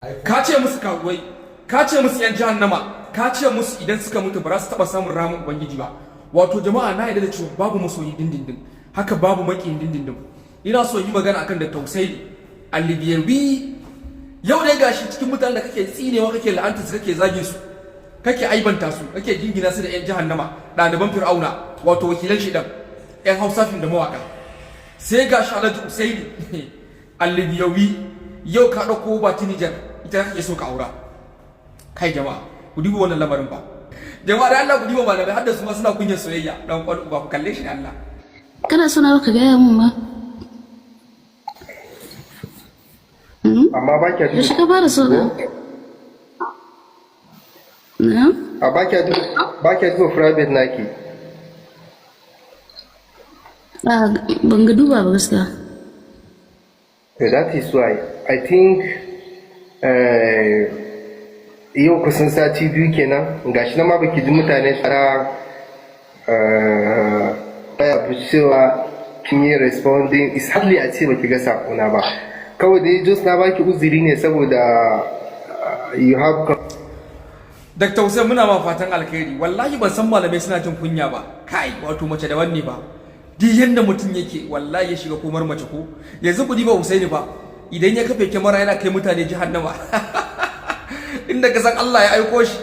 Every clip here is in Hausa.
ka ce musu karuwai, ka ce musu yan jahannama, ka ce musu idan suka mutu ba za su taba samun ramin ubangiji ba. Wato jama'a na yarda da cewa babu masoyi dindindin, haka babu makiyin dindindin. Ina so yi magana akan da Usaini Alibiyawi. Yau dai gashi cikin mutanen da kake tsinewa, kake la'anta su, kake zagin su, kake aibanta su, kake jingina su da yan jahannama, ɗaliban Fir'auna, wato wakilan shedan, yan Hausa fim da mawaka. Sai gashi Alhaji Usaini Alibiyawi yau ka dauko Fati Nijer, ita kake so ka aura. Kai jama'a, ku duba wannan lamarin ba. Jama'a da Allah ku duba malamai har da su ma suna kunyar soyayya, dan kwado ba ku kalle shi da Allah. Kana suna ka gaya mun ma. Amma ba kya duba. Yaushe ka fara so na? A ba kya duba private naki. Ban ga duba ba gaskiya. That is why I think yau kusan sati biyu kenan gashi na ma baki ji mutane tsara baya cewa kin yi responding is hardly a ce baki ga sakona ba. Kawai dai just na baki uzuri ne saboda you have Dr. Hussein muna ma fatan alkhairi. Wallahi ban san malamai suna jin kunya ba. Kai wato mace da wanne ba. Duk yanda mutum yake wallahi ya shiga komar mace ko. Yanzu ku diba Usaini ba. Idan ya kafe kyamara yana kai mutane jahannama. Inda ka san Allah ya aiko shi.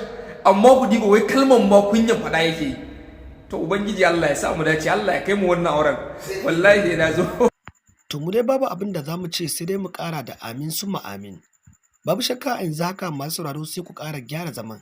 Amma ku diba wai kalman ma kunyan fada yake. To ubangiji Allah ya sa mu dace, Allah ya kai mu wannan auren. Wallahi dai na zo. To mu dai babu abin da za mu ce sai dai mu ƙara da amin summa amin. Babu shakka a yanzu haka masu sauraro sai ku ƙara gyara zaman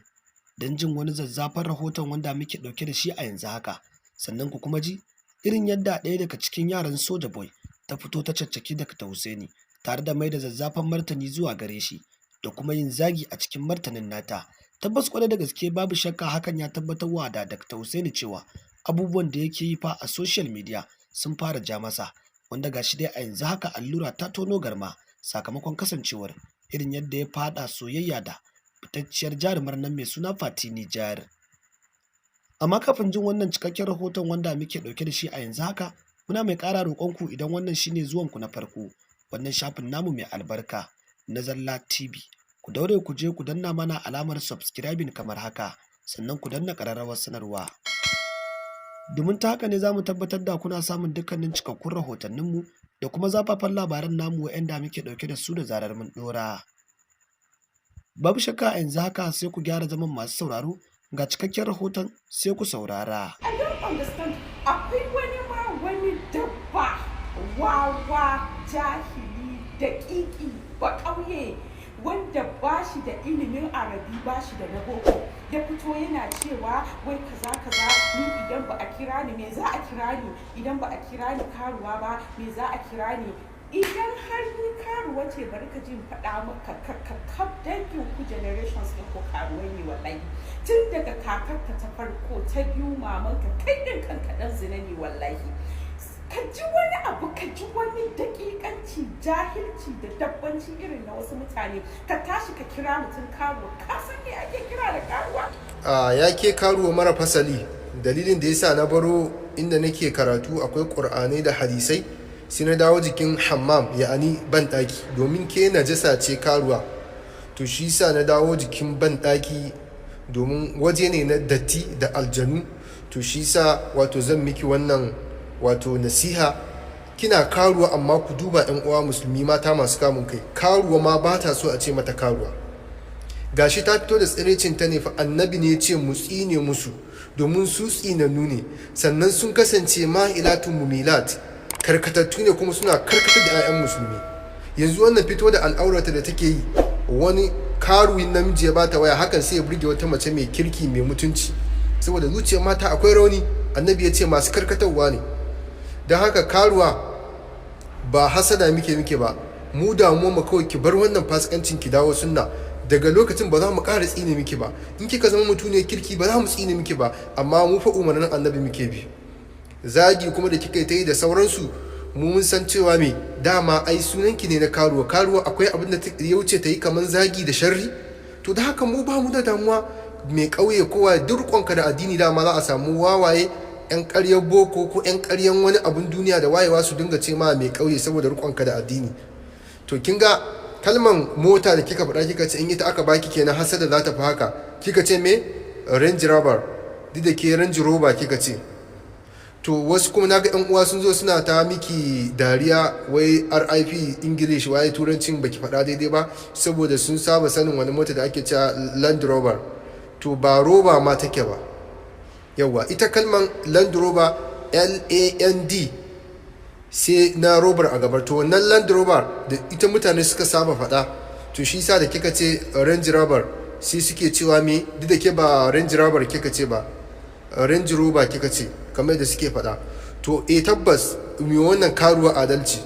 don jin wani zazzafan rahoton wanda muke ɗauke da shi a yanzu haka. Sannan ku kuma ji irin yadda ɗaya daga cikin yaran Soja Boy ta fito ta caccaki Dr. Usaini tare da mai da zazzafan martani zuwa gare shi da kuma yin zagi a cikin martanin nata. Tabbas kwarai da gaske babu shakka hakan ya tabbatarwa da Dr. Usaini cewa abubuwan da yake yi fa a social media sun fara ja masa, wanda gashi dai a yanzu haka allura ta tono garma sakamakon kasancewar irin yadda ya fada soyayya da fitacciyar jarumar nan mai suna Fati Nijer. Amma kafin jin wannan cikakken rahoton wanda muke dauke da shi a yanzu haka, muna mai ƙara roƙonku idan wannan shine zuwanku na farko wannan shafin namu mai albarka na Zalla TV, ku daure ku je ku danna mana alamar subscribing kamar haka, sannan ku danna ƙararrawar sanarwa. Domin ta haka ne za mu tabbatar da kuna samun dukkanin cikakkun rahotanninmu da kuma zafafan labaran namu wa'anda muke ɗauke da su da zarar mun ɗora. Babu shakka a yanzu haka sai ku gyara zaman masu sauraro ga cikakken rahoton sai ku saurara. I don't understand. Akwai wani dabba wawa jahili daƙiƙi ba ƙauye wanda ba shi da ilimin arabi ba shi da na boko ya fito yana cewa wai kaza ni idan ba a kira ni me za a kira ni, idan ba a kira ni karuwa ba me za a kira ni, idan har ni karuwa ce bari ka jin faɗa maka kaf dangin ku generations ɗin ko karuwai ne wallahi, tun daga kakarka ta farko ta biyu mamanka kai ɗin kankaɗan zina ne wallahi. Ka ji wani abu, ka ji wani daƙiƙanci, jahilci da dabbanci irin na wasu mutane, ka tashi ka kira mutum karuwa, ka san me ake kira da karuwa? ya ke karuwa mara fasali. Dalilin da yasa na baro inda nake karatu akwai ƙur'anai da hadisai, sai na dawo jikin hammam ya'ani banɗaki domin ke najasa ce karuwa. To shi sa na dawo jikin banɗaki domin waje ne na datti da aljanu. To shi sa wato zan miki wannan wato nasiha. Kina karuwa amma ku duba yan uwa musulmi mata masu kamun kai, karuwa ma ba ta so a ce mata karuwa. Gashi ta fito da tsirecin ta ne fa annabi ne ya ce mu tsine musu domin su tsinannu ne, sannan sun kasance ma'ilatun mumilat, karkatattu ne kuma suna karkatar da 'ya'yan musulmi. Yanzu wannan fito da al'aurata da take yi, wani karuwin namiji ya bata waya, hakan sai ya burge wata mace mai kirki mai mutunci, saboda zuciyar mata akwai rauni. Annabi ya ce masu karkatarwa ne. Don haka karuwa ba hasada muke ba, mu damuwa mu kawai ki bar wannan fasikancin ki dawo sunna. Daga lokacin ba za mu ƙara tsine miki ba, in kika zama mutum ne kirki ba za mu tsine miki ba, amma mu fa umarnin annabi muke bi. Zagi kuma da kika yi da sauransu, mu mun san cewa me dama ai sunanki ne na karuwa. Karuwa akwai abin da ya wuce ta yi kamar zagi da sharri. To da haka mu ba mu da damuwa. Mai ƙauye kowa durƙonka da addini dama za a samu wawaye 'yan ƙaryar boko ko 'yan ƙaryan wani abin duniya da wayewa su dinga ce ma mai ƙauye saboda riƙonka da addini. To kin ga kalman mota da kika faɗa kika ce in ita aka baki kenan hasada za ta fi haka, kika ce me Range Rover, duk da ke Range Rover kika ce. To wasu kuma naga yan uwa sun zo suna ta miki dariya wai RIP English waye turancin baki faɗa daidai ba, saboda sun saba sanin wani mota da ake cewa Land Rover. To ba roba ma take ba, yawa ita kalman Land Rover LAND sai na robar a gabar, to wannan Land Rover da ita mutane suka saba faɗa, to shi sa da kika ce Range Rover sai suke cewa me, duk da ke ba Range Rover kika ce ba, Range Rover kika ce kamar da suke faɗa. To tabbas mai wannan karuwa adalci,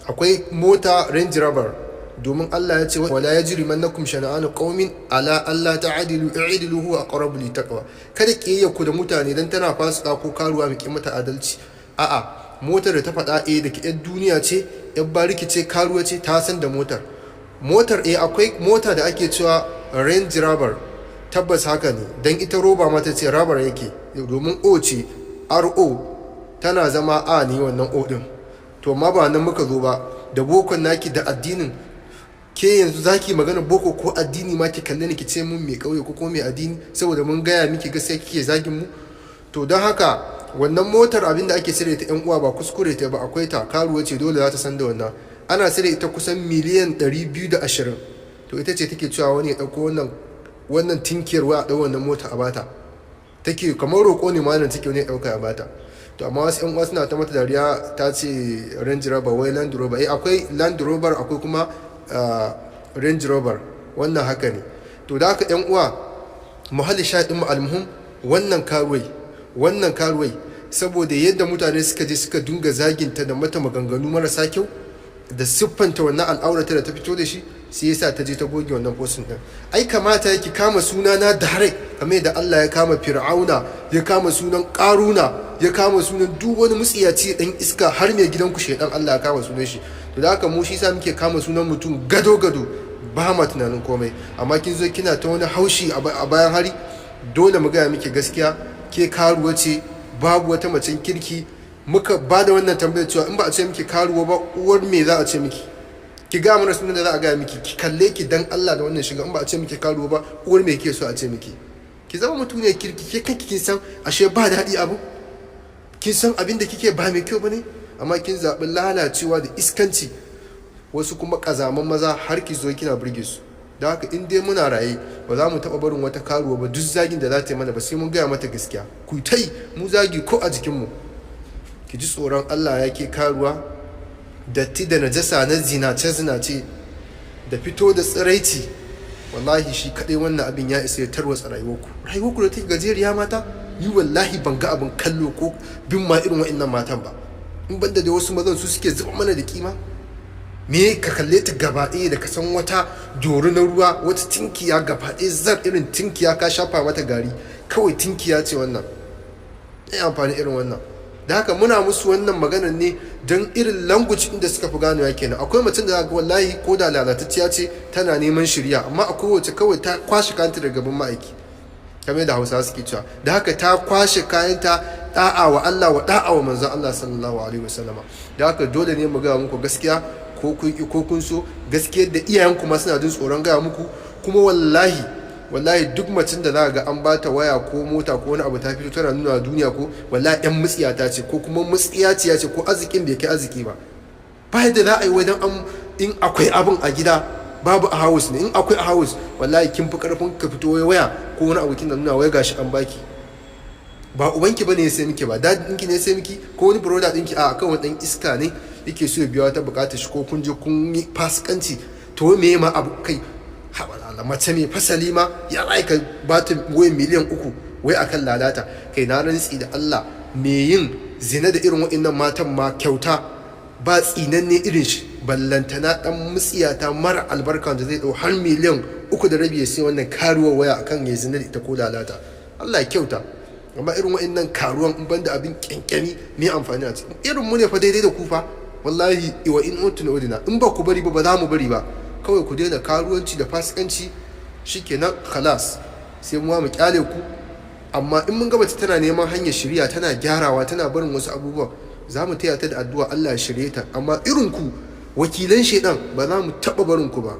akwai mota Range Rover, domin Allah ya ce wala yajrimannakum shana'anu qaumin ala alla ta'dilu i'dilu huwa aqrabu littaqwa. Kada kiyayya ku da mutane dan tana fasika ko karuwa mai mata adalci. A'a, motar da ta faɗa da ke yan duniya ce, yan bariki ce, karuwa ce, ta san da motar akwai mota da ake cewa Range Rover, tabbas haka ne, dan ita roba mata ce rubber yake, domin O ce RO tana zama A ne wannan O din. To ma ba nan muka zo ba, da bokon naki da addinin, ke yanzu zaki magana boko ko addini ma ki kalle ni ki ce mun mai kauye ko mai addini, saboda mun gaya miki gaskiya kike zagin mu. To don haka wannan motar abinda ake sire ta yan uwa ba kuskure ta ba, akwai ta, karuwa ce, dole za ta san da wannan. Ana sire ita kusan miliyan 220. To ita ce take cewa wani ya dauko wannan tinkiyar wa a dau wannan mota a bata, take kamar roƙo ne ma nan take wani ya dauka a bata. To amma wasu yan uwa suna ta mata dariya, ta ce Range Rover wai Land Rover. Akwai Land Rover akwai kuma Range Rover, wannan haka ne. To da haka yan uwa muhalli shahidin mu almuhim, wannan karuwai saboda yadda mutane suka je suka dunga zaginta da mata maganganu marasa kyau da siffanta wannan al'aurata da ta fito da shi, sai yasa ta je ta goge wannan postin din. Ai kamata yake kama suna na dare kamar da Allah ya kama Fir'auna, ya kama sunan Karuna, ya kama sunan duk wani mutsiyaci dan iska, har mai gidanku shedan Allah ya kama sunan shi. To da haka mu shi sa muke kama sunan mutum gado ba ma tunanin komai. Amma kin zo kina ta wani haushi a bayan hari, dole mu gaya miki gaskiya, ke karuwa ce, babu wata macen kirki. Muka ba da wannan tambayar cewa in ba a ce miki karuwa ba, uwar me za a ce miki? Ki ga mana sunan da za a gaya miki, ki kalle ki dan Allah da wannan shiga. In ba a ce miki karuwa ba, uwar me kike so a ce miki? Ki zama mutum ne kirki, ke kanki kin san ashe ba daɗi abu, kin san abin da kike ba mai kyau bane, amma kin zaɓi lalacewa da iskanci. Wasu kuma ƙazaman maza har ki zo kina burge su. Da haka in dai muna raye ba za mu taɓa barin wata karuwa ba, duk zagin da za ta yi mana ba sai mun gaya mata gaskiya. Ku tai mu zagi ko a jikinmu. Ki ji tsoron Allah ya ke karuwa, datti da najasa na zinace da fito da tsiraici, wallahi shi kaɗai wannan abin ya isa ya tarwatsa rayuwarku da take gajeriya mata. Ni wallahi ban ga abin kallo ko bin ma irin wa'annan matan ba, in banda da wasu mazan su suke zuba mana da kima. Me ka kalle ta gaba ɗaya da ka san wata dori na ruwa, wata tinkiya gaba ɗaya zar irin tinkiya, ka shafa mata gari, kawai tinkiya ce wannan. ɗaya amfani irin wannan. Da haka muna musu wannan maganar ne don irin language inda suka fi ganewa kenan. Akwai mutum da ga wallahi ko da lalatacciya ce tana neman shirya, amma akwai wacce kawai ta kwashe kanta daga gaban ma'aiki, kamar da Hausawa suke cewa. Da haka ta kwashe kayanta da'a wa Allah wa da'a wa manzon Allah sallallahu alaihi wasallama. Da haka dole ne mu ga muku gaskiya, ko kun ki ko kun so, gaskiyar da iyayenku ma suna jin tsoron gaya muku. Kuma wallahi duk macin da za ga an bata waya ko mota ko wani abu ta fito tana nuna duniya, ko wallahi yan mutsiyata ce, ko kuma mutsiyaciya ce, ko arzikin bai kai arziki ba. Ba yadda za a yi wajen in akwai abin a gida babu a house ne, in akwai a house wallahi kin fi karfin ka fito waya ko wani abu kin nuna wai gashi an baki. Ba ubanki bane ya sai miki, ba dadinki ne ya sai miki, ko wani brother dinki, a kan wani dan iska ne yake so ya biya wata bukatar shi, ko kun je kun yi fasikanci. To me ma abu kai, haɓala mace mai fasali ma ya aika ba ta wai miliyan 3 wai akan lalata. Kai na rantsi da Allah, me yin zina da irin waɗannan matan ma kyauta ba tsinanne irin shi, ballantana dan mutsiyata mara albarka da zai dau har miliyan 3.5 ya sai wannan karuwar waya akan ya zina da ita ko lalata. Allah ya kyauta. Amma irin waɗannan karuwan in banda abin kyankyami me amfani a cikin irin mu ne fa daidai da ku fa. Wallahi wa in untuna udina, in ba ku bari ba za mu bari ba. Kawai ku daina karuwanci da fasikanci, shikenan khalas, sai mu kyale ku. Amma in mun ga mace tana neman hanyar shirya, tana gyarawa, tana barin wasu abubuwa, za mu taya ta da addu'a Allah ya shirye ta. Amma irin ku wakilan shedan ba za mu taba barin ku ba.